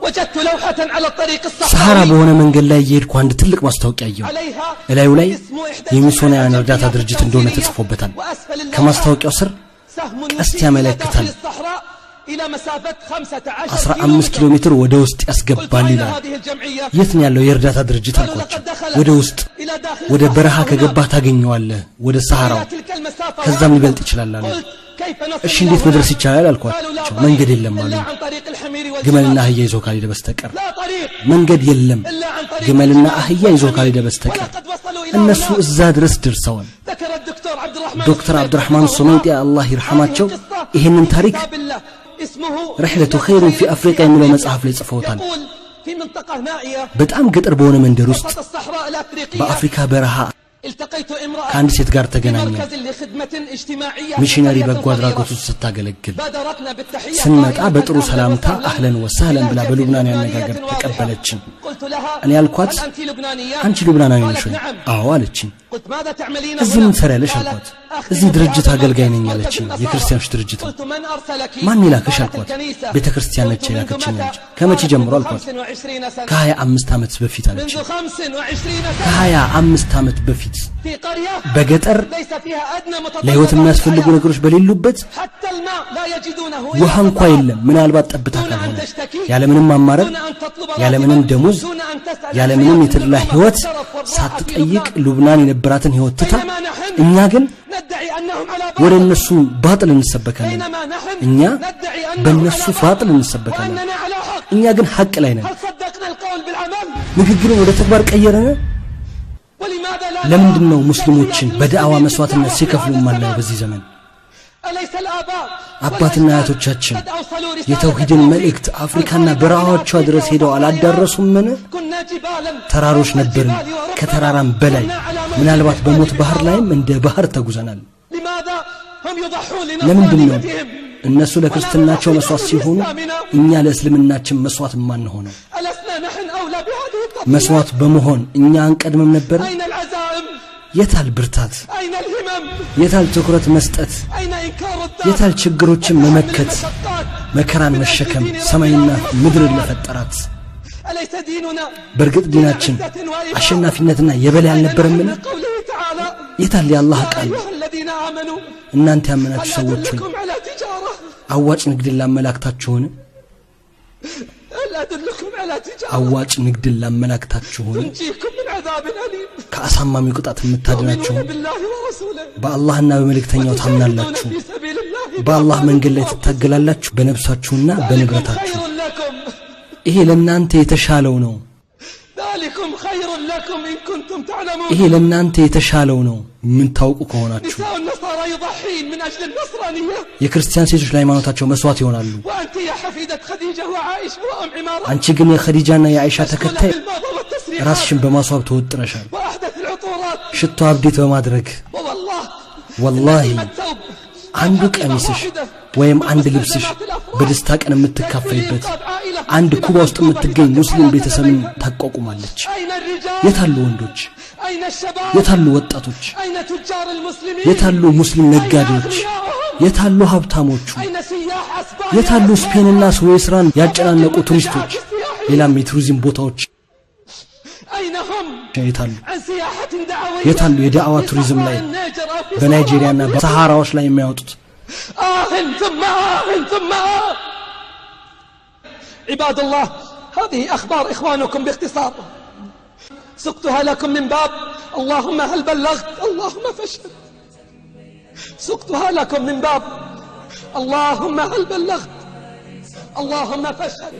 وجدت لوحة على الطريق الصحراوي ሰሃራ በሆነ መንገድ ላይ እየሄድኩ አንድ ትልቅ ማስታወቂያ አየሁ። እላዩ ላይ የሚሶናውያን እርዳታ ድርጅት እንደሆነ ተጽፎበታል። ከማስታወቂያው ስር ቀስት ያመለክታል። 15 ኪሎ ሜትር ወደ ውስጥ ያስገባል ይላል። የት ነው ያለው የእርዳታ ድርጅት አልኳቸው። ወደ ውስጥ ወደ በረሃ ከገባህ ታገኘዋለህ፣ ወደ ሰሃራው ከዛም ሊበልጥ ይችላል አሉ። እሺ እንዴት መድረስ ይቻላል አልኳቸው። መንገድ የለም አሉ። ግመልና አህያ ይዞ ካልሄደ በስተቀር መንገድ የለም፣ ግመልና አህያ ይዞ ካልሄደ በስተቀር። እነሱ እዛ ድረስ ደርሰዋል። ዶክተር አብዱራህማን ሱመይጢ አላህ ይርሐማቸው ይሄንን ታሪክ رحلة خير في أفريقيا የሚለው መጽሐፍ ላይ ጽፈውታል። በጣም ገጠር በሆነ መንደር ውስጥ በአፍሪካ በረሃ ከአንድ ሴት ጋር ተገናኘ። ሚሽነሪ በጎ አድራጎት ውስጥ ስታገለግል ስንመጣ በጥሩ ሰላምታ አህለን ወሰህለን ብላ በሉብናን ያነጋገር ተቀበለችን። እኔ ያልኳት አንቺ ሉብናናዊ ነሽ ወይ? አዎ አለችኝ። እዚህ ምን ትሰሪያለሽ አልኳት። እዚህ ድርጅት አገልጋይ ነኝ አለችኝ። የክርስቲያኖች ድርጅት። ማን ይላክሽ አልኳት። ቤተክርስቲያን ነች የላከችኝ አለች። ከመቼ ጀምሮ አልኳት። ከ25 ዓመት በፊት አለች። ከ25 ዓመት በፊት በገጠር ለህይወት የሚያስፈልጉ ነገሮች በሌሉበት ውሃ እንኳን የለም፣ ምናልባት ጠብታ ካልሆነ ያለምንም ማማረር ያለምንም ደሞዝ ያለምንም የተድላ ህይወት ሳትጠይቅ ሉብናን የነበራትን ህይወት ትታ እኛ ግን ወደ እነሱ ባጥል እንሰበካለን። እኛ በእነሱ ባጥል እንሰበካለን። እኛ ግን ሐቅ ላይ ነን። ንግግሩን ወደ ተግባር ቀየረን። ለምንድነው ሙስሊሞችን በዳዕዋ መስዋዕትነት ሲከፍሉ ማናየው በዚህ ዘመን? አባትና አያቶቻችን የተውሂድን መልእክት አፍሪካና በረሃዎቿ ድረስ ሄደው አላዳረሱምን? ተራሮች ነበርን፣ ከተራራም በላይ ምናልባት በሞት ባህር ላይም እንደ ባህር ተጉዘናል። ለምንድነው እነሱ ለክርስትናቸው መስዋዕት ሲሆኑ እኛ ለእስልምናችን መስዋዕት ማን ሆነው? መስዋዕት በመሆን እኛ አንቀድምም ነበር? የታል ብርታት? የታል ትኩረት መስጠት? የታል ችግሮችን መመከት፣ መከራን መሸከም፣ ሰማይና ምድርን ለፈጠራት? በርግጥ ዲናችን አሸናፊነትና የበላይ አልነበረምን? የታል የአላህ ቃል? እናንተ ያመናችሁ ሰዎች ሆይ አዋጭ ንግድን ላመላክታችሁን? አዋጭ ንግድን ላመላክታችሁን? ከአሳማሚ ቅጣት የምታድናችሁ? በአላህና በመልእክተኛው ታምናላችሁ? በአላህ መንገድ ላይ ትታገላላችሁ በነፍሳችሁና በንብረታችሁ? ይሄ ለእናንተ የተሻለው ነው። ይሄ ለእናንተ የተሻለው ነው ምን ታውቁ ከሆናችሁ። የክርስቲያን ሴቶች ለሃይማኖታቸው መስዋዕት ይሆናሉ። አንቺ ግን የኸዲጃና የአይሻ ተከታይ ራስሽን በማስዋብ ተወጥረሻል። ሽቶ አብዴት በማድረግ ወላሂ አንዱ ቀሚስሽ ወይም አንድ ልብስሽ በደስታ ቀን የምትካፈይበት አንድ ኩባ ውስጥ የምትገኝ ሙስሊም ቤተሰብን ታቋቁማለች። የታሉ ወንዶች? የታሉ ወጣቶች? የታሉ ሙስሊም ነጋዴዎች? የታሉ ሀብታሞቹ? የታሉ ስፔንና ስዊስራን ያጨናነቁ ቱሪስቶች? ሌላም የቱሪዝም ቦታዎች የታሉ? የታሉ የዳዕዋ ቱሪዝም ላይ በናይጄሪያና በሰሃራዎች ላይ የሚያወጡት? ثم عباد الله، هذه أخبار إخوانكم باختصار سقتها لكم من باب اللهم هل بلغت اللهم فاشهد. سقتها لكم من باب اللهم هل بلغت اللهم فاشهد.